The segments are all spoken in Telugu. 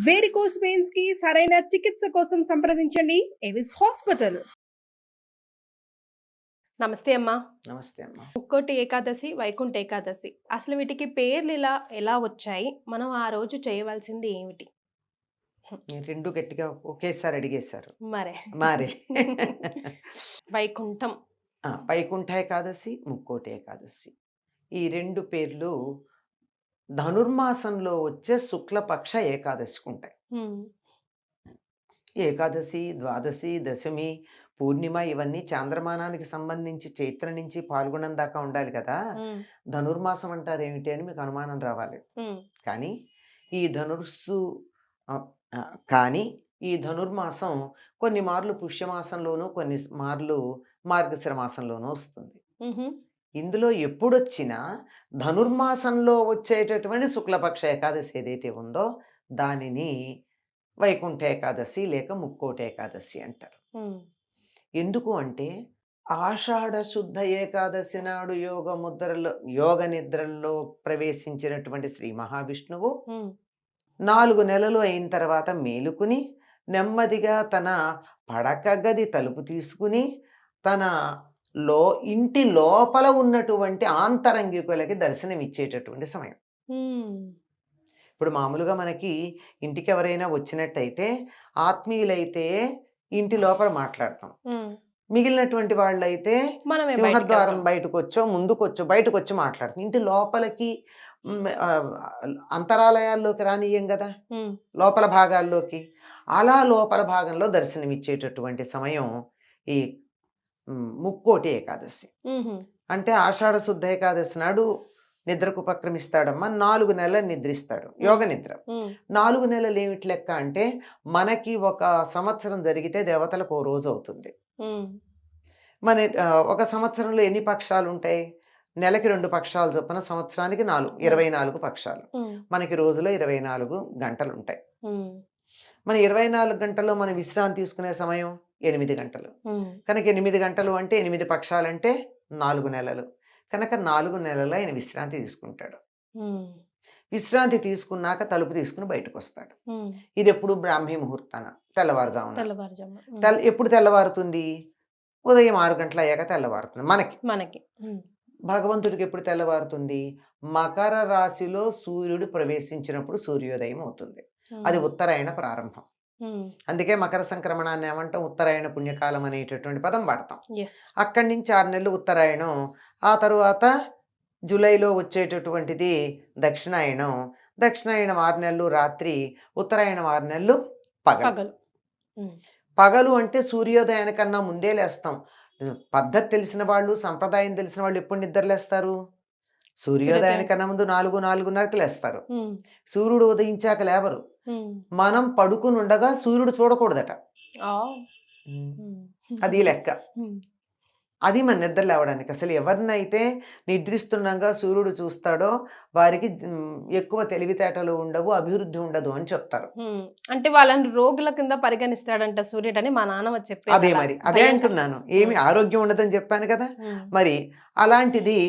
వేరికోస్ వెయిన్స్ కి సరైన చికిత్స కోసం సంప్రదించండి ఎవిస్ హాస్పిటల్. నమస్తే అమ్మా. నమస్తే అమ్మా. ముక్కోటి ఏకాదశి, వైకుంఠ ఏకాదశి, అసలు వీటికి పేర్లు ఎలా వచ్చాయి? మనం ఆ రోజు చేయవలసింది ఏమిటి? రెండు గట్టిగా ఒకేసారి అడిగేశారు. మరే వైకుంఠం, వైకుంఠ ఏకాదశి, ముక్కోటి ఏకాదశి, ఈ రెండు పేర్లు ధనుర్మాసంలో వచ్చే శుక్లపక్ష ఏకాదశికి ఉంటాయి. ఏకాదశి, ద్వాదశి, దశమి, పూర్ణిమ ఇవన్నీ చాంద్రమానానికి సంబంధించి చైత్ర నుంచి పాల్గొనం దాకా ఉండాలి కదా. ధనుర్మాసం అంటారు ఏమిటి అని మీకు అనుమానం రావాలి. కానీ ఈ ధనుర్మాసం కొన్ని మార్లు పుష్యమాసంలోనూ కొన్ని మార్లు మార్గశిర మాసంలోనూ వస్తుంది. ఇందులో ఎప్పుడొచ్చినా ధనుర్మాసంలో వచ్చేటటువంటి శుక్లపక్ష ఏకాదశి ఏదైతే ఉందో దానిని వైకుంఠ ఏకాదశి లేక ముక్కోటి ఏకాదశి అంటారు. ఎందుకు అంటే ఆషాఢ శుద్ధ ఏకాదశి నాడు యోగ నిద్రల్లో ప్రవేశించినటువంటి శ్రీ మహావిష్ణువు 4 నెలలు అయిన తర్వాత మేలుకుని నెమ్మదిగా తన పడక గది తలుపు తీసుకుని తన ఇంటి లోపల ఉన్నటువంటి ఆంతరంగికులకి దర్శనం ఇచ్చేటటువంటి సమయం. ఇప్పుడు మామూలుగా మనకి ఇంటికి ఎవరైనా వచ్చినట్టయితే ఆత్మీయులైతే ఇంటి లోపల మాట్లాడతాం, మిగిలినటువంటి వాళ్ళైతే సింహద్వారం బయటకు ముందుకొచ్చో బయటకు వచ్చి మాట్లాడతాం. ఇంటి లోపలికి అంతరాలయాల్లోకి రానియ్యం కదా, లోపల భాగాల్లోకి. అలా లోపల భాగంలో దర్శనం ఇచ్చేటటువంటి సమయం ఈ ముక్కోటి ఏకాదశి. అంటే ఆషాఢ శుద్ధ ఏకాదశి నాడు నిద్రకు ఉపక్రమిస్తాడమ్మా. 4 నెలలు నిద్రిస్తాడు, యోగ నిద్ర. 4 నెలలు ఏమిటి లెక్క అంటే మనకి 1 సంవత్సరం జరిగితే దేవతలకు 1 రోజు అవుతుంది. మన 1 సంవత్సరంలో ఎన్ని పక్షాలు ఉంటాయి? నెలకి 2 పక్షాలు చొప్పున సంవత్సరానికి 24 పక్షాలు. మనకి రోజులో 24 గంటలు ఉంటాయి. మన 24 గంటల్లో మనం విశ్రాంతి తీసుకునే సమయం 8 గంటలు. కనుక 8 గంటలు అంటే 8 పక్షాలంటే 4 నెలలు. కనుక 4 నెలలు ఆయన విశ్రాంతి తీసుకుంటాడు. విశ్రాంతి తీసుకున్నాక తలుపు తీసుకుని బయటకు వస్తాడు. ఇది ఎప్పుడు బ్రాహ్మీ ముహూర్తాన, తెల్లవారుజామున. ఎప్పుడు తెల్లవారుతుంది? ఉదయం 6 గంటలు అయ్యాక తెల్లవారుతుంది మనకి. భగవంతుడికి ఎప్పుడు తెల్లవారుతుంది? మకర రాశిలో సూర్యుడు ప్రవేశించినప్పుడు సూర్యోదయం అవుతుంది. అది ఉత్తరాయణ ప్రారంభం. అందుకే మకర సంక్రమణాన్ని ఏమంటాం? ఉత్తరాయణ పుణ్యకాలం అనేటటువంటి పదం వాడతాం. అక్కడి నుంచి 6 నెలలు ఉత్తరాయణం. ఆ తరువాత జూలైలో వచ్చేటటువంటిది దక్షిణాయనం. దక్షిణాయనం 6 నెలలు రాత్రి, ఉత్తరాయణం 6 నెలలు పగలు. పగలు అంటే సూర్యోదయానికన్నా ముందే లేస్తాం. పద్ధతి తెలిసిన వాళ్ళు, సంప్రదాయం తెలిసిన వాళ్ళు ఎప్పుడు నిద్రలేస్తారు? సూర్యోదయానికన్నా ముందు 4-4:30కి లేస్తారు. సూర్యుడు ఉదయించాక లేవరు. మనం పడుకుని ఉండగా సూర్యుడు చూడకూడదట. అది లెక్క. అది మన నిద్ర లేవడానికి. అసలు ఎవరినైతే నిద్రిస్తున్నాగా సూర్యుడు చూస్తాడో వారికి ఎక్కువ తెలివితేటలు ఉండవు, అభివృద్ధి ఉండదు అని చెప్తారు. అంటే వాళ్ళని రోగుల కింద పరిగణిస్తాడంట సూర్యుడు అని మా నాన్న చెప్పారు. అదే అంటున్నాను. ఏమి ఆరోగ్యం ఉండదని చెప్పాను కదా. మరి అలాంటిది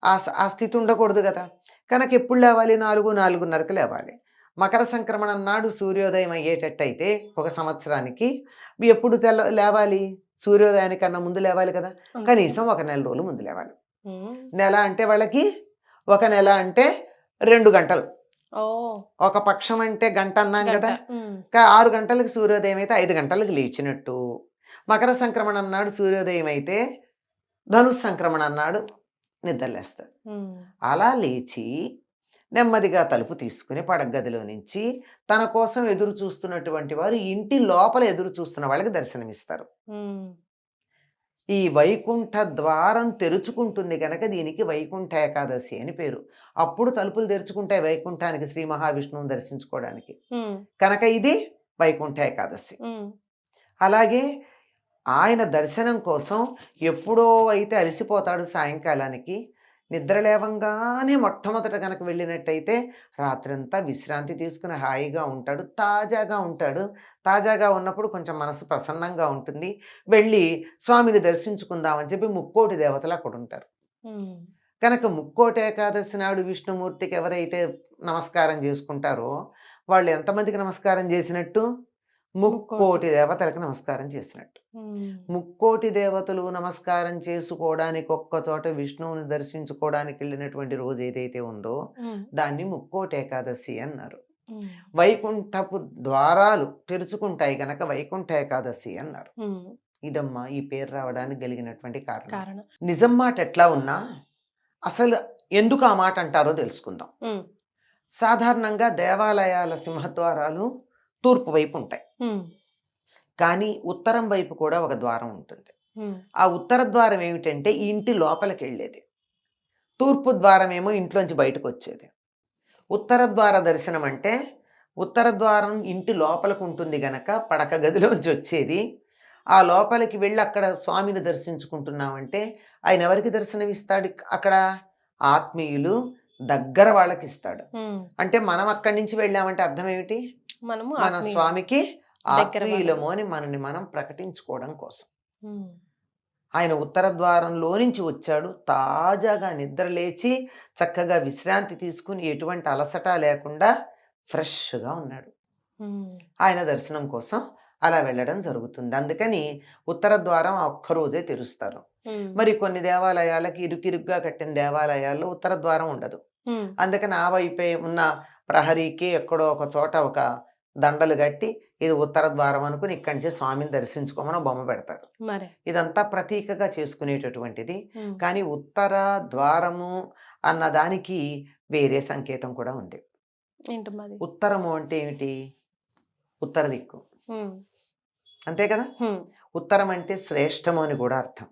ఆ స్థితి ఉండకూడదు కదా. కనుక ఎప్పుడు లేవాలి? 4-4:30కి లేవాలి. మకర సంక్రమణం నాడు సూర్యోదయం అయ్యేటట్టయితే 1 సంవత్సరానికి ఎప్పుడు లేవాలి? సూర్యోదయానికన్నా ముందు లేవాలి కదా. కనీసం 1 నెల రోజులు ముందు లేవాలి. నెల అంటే వాళ్ళకి 1 నెల అంటే 2 గంటలు. 1 పక్షం అంటే గంట అన్నాం కదా. 6 గంటలకు సూర్యోదయం అయితే 5 గంటలకు లేచినట్టు. మకర సంక్రమణం నాడు సూర్యోదయం అయితే ధనుస్ సంక్రమణం నాడు నిద్రలేస్తాడు. అలా లేచి నెమ్మదిగా తలుపు తీసుకుని పడగదిలో నుంచి తన కోసం ఎదురు చూస్తున్నటువంటి వారు ఇంటి లోపల ఎదురు చూస్తున్న వాళ్ళకి దర్శనమిస్తారు. ఈ వైకుంఠ ద్వారం తెరుచుకుంటుంది కనుక దీనికి వైకుంఠ ఏకాదశి అని పేరు. అప్పుడు తలుపులు తెరుచుకుంటాయి వైకుంఠానికి, శ్రీ మహావిష్ణువుని దర్శించుకోవడానికి. కనుక ఇది వైకుంఠ ఏకాదశి. అలాగే ఆయన దర్శనం కోసం ఎప్పుడో అయితే అలసిపోతాడు సాయంకాలానికి, నిద్ర లేవంగానే మొట్టమొదట కనుక వెళ్ళినట్టయితే రాత్రంతా విశ్రాంతి తీసుకుని హాయిగా ఉంటాడు, తాజాగా ఉంటాడు. తాజాగా ఉన్నప్పుడు కొంచెం మనసు ప్రసన్నంగా ఉంటుంది. వెళ్ళి స్వామిని దర్శించుకుందామని చెప్పి ముక్కోటి దేవతలు అక్కడ ఉంటారు. కనుక ముక్కోటి ఏకాదశి నాడు విష్ణుమూర్తికి ఎవరైతే నమస్కారం చేసుకుంటారో వాళ్ళు ఎంతమందికి నమస్కారం చేసినట్టు? ముక్కోటి దేవతలకు నమస్కారం చేసినట్టు. ముక్కోటి దేవతలు నమస్కారం చేసుకోవడానికి ఒక్క చోట విష్ణువుని దర్శించుకోవడానికి వెళ్ళినటువంటి రోజు ఏదైతే ఉందో దాన్ని ముక్కోటి ఏకాదశి అన్నారు. వైకుంఠపు ద్వారాలు తెరుచుకుంటాయి గనక వైకుంఠ ఏకాదశి అన్నారు. ఇదమ్మా ఈ పేరు రావడానికి కలిగినటువంటి కారణం. నిజం మాట ఎట్లా ఉన్నా అసలు ఎందుకు ఆ మాట అంటారో తెలుసుకుందాం. సాధారణంగా దేవాలయాల సింహద్వారాలు తూర్పు వైపు ఉంటాయి, కానీ ఉత్తరం వైపు కూడా ఒక ద్వారం ఉంటుంది. ఆ ఉత్తర ద్వారం ఏమిటంటే ఈ ఇంటి లోపలికి వెళ్ళేది, తూర్పు ద్వారం ఏమో ఇంట్లోంచి బయటకు వచ్చేది. ఉత్తర ద్వార దర్శనం అంటే ఉత్తర ద్వారం ఇంటి లోపలికి ఉంటుంది గనక పడక గదిలోంచి వచ్చేది. ఆ లోపలికి వెళ్ళి అక్కడ స్వామిని దర్శించుకుంటున్నామంటే ఆయన ఎవరికి దర్శనం ఇస్తాడు? అక్కడ ఆత్మీయులు దగ్గర వాళ్ళకి ఇస్తాడు. అంటే మనం అక్కడి నుంచి వెళ్ళామంటే అర్థం ఏమిటి? మన స్వామికి ఆత్మీయులము అని మనని మనం ప్రకటించుకోవడం కోసం. ఆయన ఉత్తర ద్వారంలో నుంచి వచ్చాడు, తాజాగా నిద్ర లేచి చక్కగా విశ్రాంతి తీసుకుని ఎటువంటి అలసట లేకుండా ఫ్రెష్గా ఉన్నాడు. ఆయన దర్శనం కోసం అలా వెళ్ళడం జరుగుతుంది. అందుకని ఉత్తర ద్వారం ఒక్కరోజే తెరుస్తారు. మరి కొన్ని దేవాలయాలకి ఇరుకిరుగ్గా కట్టిన దేవాలయాల్లో ఉత్తర ద్వారం ఉండదు. అందుకని ఆ వైపే ఉన్న ప్రహరీకి ఎక్కడో ఒక చోట ఒక దండలు కట్టి ఇది ఉత్తర ద్వారం అనుకుని ఇక్కడి నుంచి స్వామిని దర్శించుకోమని బొమ్మ పెడతారు. ఇదంతా ప్రతీకగా చేసుకునేటటువంటిది. కానీ ఉత్తర ద్వారము అన్న దానికి వేరే సంకేతం కూడా ఉంది. ఉత్తరము అంటే ఏమిటి? ఉత్తర దిక్కు, అంతే కదా. ఉత్తరం అంటే శ్రేష్టము అని కూడా అర్థం.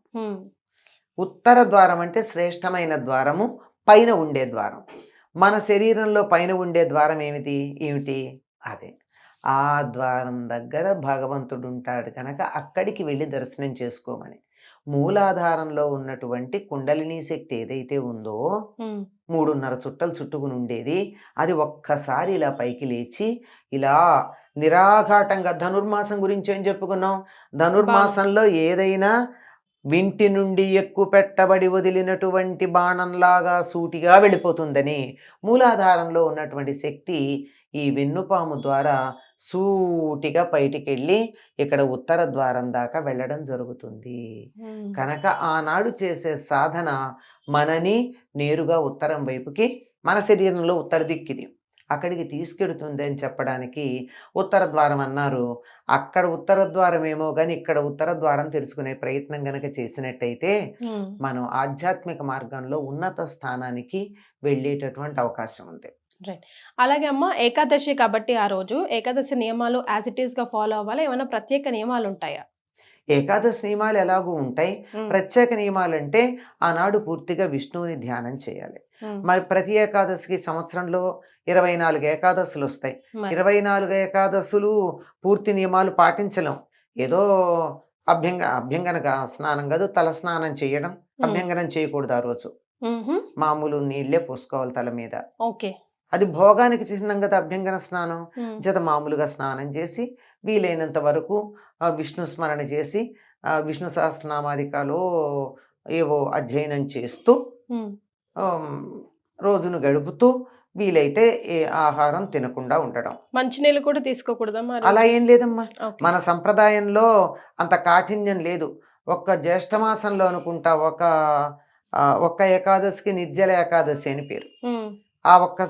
ఉత్తర ద్వారం అంటే శ్రేష్టమైన ద్వారము, పైన ఉండే ద్వారం. మన శరీరంలో పైన ఉండే ద్వారం ఏమిటి? అదే ఆ ద్వారం దగ్గర భగవంతుడు ఉంటాడు కనుక అక్కడికి వెళ్ళి దర్శనం చేసుకోమని. మూలాధారంలో ఉన్నటువంటి కుండలినీ శక్తి ఏదైతే ఉందో 3.5 చుట్టలు చుట్టుకుని ఉండేది, అది ఒక్కసారి ఇలా పైకి లేచి ఇలా నిరాఘాటంగా, ధనుర్మాసం గురించి ఏం చెప్పుకున్నాం? ధనుర్మాసంలో ఏదైనా వింటి నుండి ఎక్కువ పెట్టబడి వదిలినటువంటి బాణంలాగా సూటిగా వెళ్ళిపోతుందని మూలాధారంలో ఉన్నటువంటి శక్తి ఈ వెన్నుపాము ద్వారా సూటిగా బయటికి వెళ్ళి ఇక్కడ ఉత్తర ద్వారం దాకా వెళ్ళడం జరుగుతుంది. కనుక ఆనాడు చేసే సాధన మనని నేరుగా ఉత్తరం వైపుకి, మన శరీరంలో ఉత్తర దిక్కిది, అక్కడికి తీసుకెడుతుంది అని చెప్పడానికి ఉత్తర ద్వారం అన్నారు. అక్కడ ఉత్తర ద్వారం ఏమో కానీ ఇక్కడ ఉత్తర ద్వారం తెలుసుకునే ప్రయత్నం గనక చేసినట్టయితే మనం ఆధ్యాత్మిక మార్గంలో ఉన్నత స్థానానికి వెళ్ళేటటువంటి అవకాశం ఉంది. అలాగే అమ్మ, ఏకాదశి కాబట్టి ఆ రోజు ఏకాదశి నియమాలు యాజ్ ఇట్ ఈస్ గా ఫాలో అవ్వాలి, ఏమైనా ప్రత్యేక నియమాలు ఉంటాయా? ఏకాదశి నియమాలు ఎలాగూ ఉంటాయి. ప్రత్యేక నియమాలు అంటే ఆనాడు పూర్తిగా విష్ణువుని ధ్యానం చేయాలి. మరి ప్రతి ఏకాదశికి సంవత్సరంలో 24 ఏకాదశులు వస్తాయి. 24 ఏకాదశులు పూర్తి నియమాలు పాటించలేం. ఏదో అభ్యంగన స్నానం కాదు, తల స్నానం చేయడం, అభ్యంగనం చేయకూడదు ఆ రోజు. మామూలు నీళ్లే పోసుకోవాలి తల మీద. ఓకే, అది భోగానికి చిహ్నం కదా అభ్యంగన స్నానం. చేత మామూలుగా స్నానం చేసి వీలైనంత వరకు విష్ణు స్మరణ చేసి విష్ణు సహస్రనామాదికాలు ఏవో అధ్యయనం చేస్తూ రోజును గడుపుతూ వీలైతే ఏ ఆహారం తినకుండా ఉండడం. మంచినీళ్ళు కూడా తీసుకోకూడదమ్మా? అలా ఏం లేదమ్మా, మన సంప్రదాయంలో అంత కాఠిన్యం లేదు. ఒక్క జ్యేష్ఠమాసంలో అనుకుంటా ఒక్క ఏకాదశికి నిర్జల ఏకాదశి అని పేరు. ఆ ఒక్క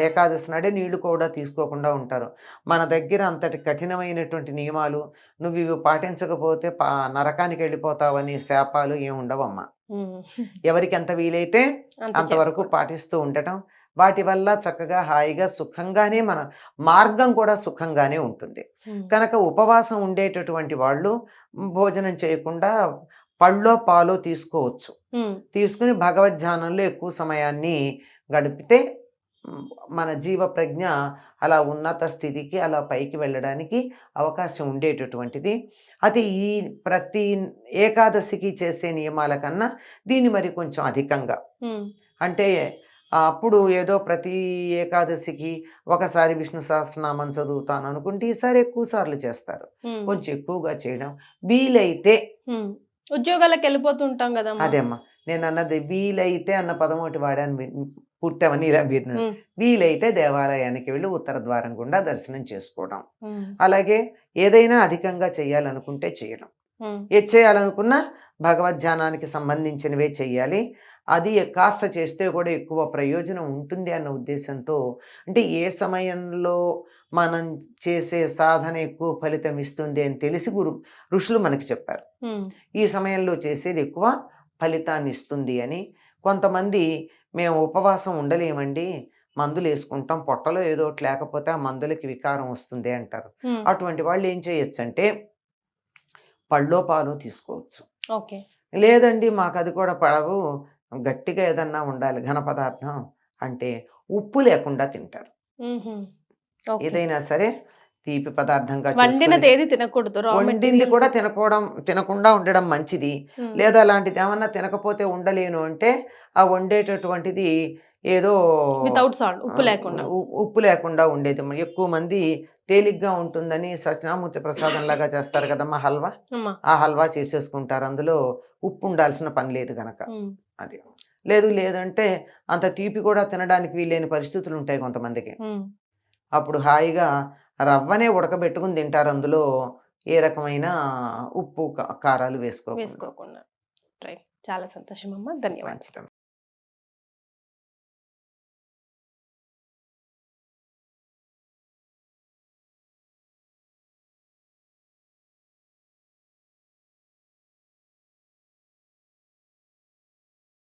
ఏకాదశి నాడే నీళ్లు కూడా తీసుకోకుండా ఉంటారు. మన దగ్గర అంతటి కఠినమైనటువంటి నియమాలు, నువ్వు ఇవి పాటించకపోతే నరకానికి వెళ్ళిపోతావని శాపాలు ఏమి ఉండవమ్మా. ఎవరికి ఎంత వీలైతే అంతవరకు పాటిస్తూ ఉండటం, వాటి వల్ల చక్కగా హాయిగా సుఖంగానే మన మార్గం కూడా సుఖంగానే ఉంటుంది. కనుక ఉపవాసం ఉండేటటువంటి వాళ్ళు భోజనం చేయకుండా పళ్ళో పాలో తీసుకోవచ్చు. తీసుకుని భగవద్ధ్యానంలో ఎక్కువ సమయాన్ని గడిపితే మన జీవ ప్రజ్ఞ అలా ఉన్నత స్థితికి అలా పైకి వెళ్ళడానికి అవకాశం ఉండేటటువంటిది. అది ఈ ప్రతి ఏకాదశికి చేసే నియమాల కన్నా దీన్ని మరి కొంచెం అధికంగా, అంటే అప్పుడు ఏదో ప్రతి ఏకాదశికి ఒకసారి విష్ణు సహస్రనామం చదువుతాను అనుకుంటే ఈసారి ఎక్కువ సార్లు చేస్తారు. కొంచెం ఎక్కువగా చేయడం వీలైతే. ఉద్యోగాలకు వెళ్ళిపోతుంటాం కదా. అదేమ్మా నేను అన్నది, వీలైతే అన్న పదం ఒకటి వాడాను, పూర్తి అవన్నీ ఇలా ఉమ్, వీలైతే దేవాలయానికి వెళ్ళి ఉత్తర ద్వారం గుండా దర్శనం చేసుకోవడం. ఉమ్, అలాగే ఏదైనా అధికంగా చేయాలనుకుంటే చేయడం. ఉమ్, ఏది చేయాలనుకున్నా భగవద్ధ్యానానికి సంబంధించినవే చెయ్యాలి. అది కాస్త చేస్తే కూడా ఎక్కువ ప్రయోజనం ఉంటుంది అన్న ఉద్దేశంతో, అంటే ఏ సమయంలో మనం చేసే సాధన ఎక్కువ ఫలితం ఇస్తుంది అని తెలిసి ఋషులు మనకి చెప్పారు. ఉమ్, ఈ సమయంలో చేసేది ఎక్కువ ఫలితాన్ని ఇస్తుంది అని. కొంతమంది మేము ఉపవాసం ఉండలేమండి, మందులు వేసుకుంటాం, పొట్టలో ఏదో ఒకటి లేకపోతే ఆ మందులకి వికారం వస్తుంది అంటారు. ఉమ్, అటువంటి వాళ్ళు ఏం చేయొచ్చు అంటే పళ్ళో పాలు తీసుకోవచ్చు. ఓకే. లేదండి మాకు అది కూడా పడవు, గట్టిగా ఏదన్నా ఉండాలి ఘన పదార్థం అంటే ఉప్పు లేకుండా తింటారు. ఉహుం, ఓకే. ఏదైనా సరే తీపి పదార్థంగా వండినది చేసుకొని, ఏది తినకూడదు, రా వండింది మెటీరియల్. కూడా తినకుండా ఉండడం మంచిది. ఉమ్, లేదా అలాంటిది ఏమన్నా తినకపోతే ఉండలేను అంటే ఆ వండేటటువంటిది ఏదో వితౌట్ సాల్ట్, ఉప్పు లేకుండా. ఉప్పు లేకుండా ఉండేది. ఎక్కువ మంది తేలిగ్గా ఉంటుందని సత్యనామూర్తి ప్రసాదం లాగా చేస్తారు కదమ్మా హల్వా, అమ్మా. ఆ హల్వా చేసేసుకుంటారు. అందులో ఉప్పు ఉండాల్సిన పని లేదు గనక. ఉమ్, అది లేదంటే అంత తీపి కూడా తినడానికి వీలైన పరిస్థితులు ఉంటాయి కొంతమందికి. ఉమ్, అప్పుడు హాయిగా రవ్వనే ఉడకబెట్టుకుని తింటారు. అందులో ఏ రకమైన ఉప్పు కారాలు వేసుకోకుండా. వేసుకోకుండా. రైట్. చాలా సంతోషం అమ్మా, ధన్యవాదాలు. మంచిదమ్మా.